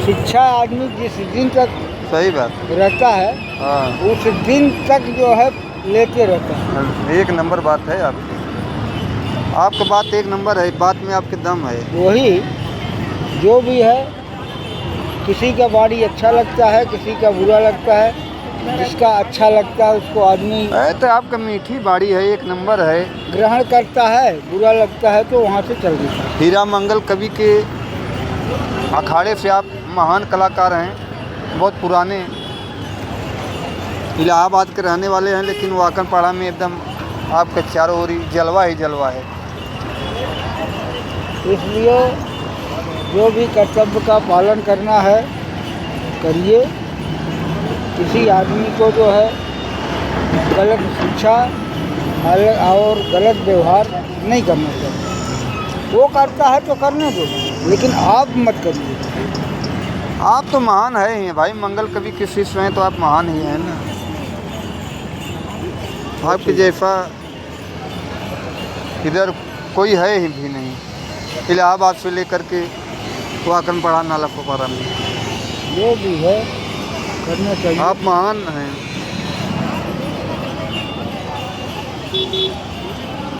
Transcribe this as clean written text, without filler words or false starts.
शिक्षा आदमी जिस दिन तक सही बात। रहता है हाँ, उस दिन तक जो है लेते रहता है। एक नंबर बात है आपकी। आपका बात एक नंबर है, बात में आपके दम है। वही जो भी है, किसी का बाड़ी अच्छा लगता है, किसी का बुरा लगता है। जिसका अच्छा लगता है उसको आदमी तो आपका मीठी बाड़ी है, एक नंबर है। ग्रहण करता है, बुरा लगता है तो वहाँ से चल देता है। हीरा मंगल कवि के अखाड़े से आप महान कलाकार हैं, बहुत पुराने इलाहाबाद के रहने वाले हैं, लेकिन वाकनपाड़ा में एकदम आपका चारों ओर ही जलवा है। इसलिए जो भी कर्तव्य का पालन करना है करिए। किसी आदमी को जो है गलत शिक्षा और गलत व्यवहार नहीं करना चाहिए। वो करता है तो करने दो, लेकिन आप मत करिए। आप तो महान है ही भाई, मंगल कवि के शिष्य हैं तो आप महान ही हैं ना। आपके जैसा इधर कोई है ही भी नहीं, इलाहाबाद से लेकर के वाकनपाड़ा नाला पोपारा में। जो भी है करना चाहिए। आप महान हैं।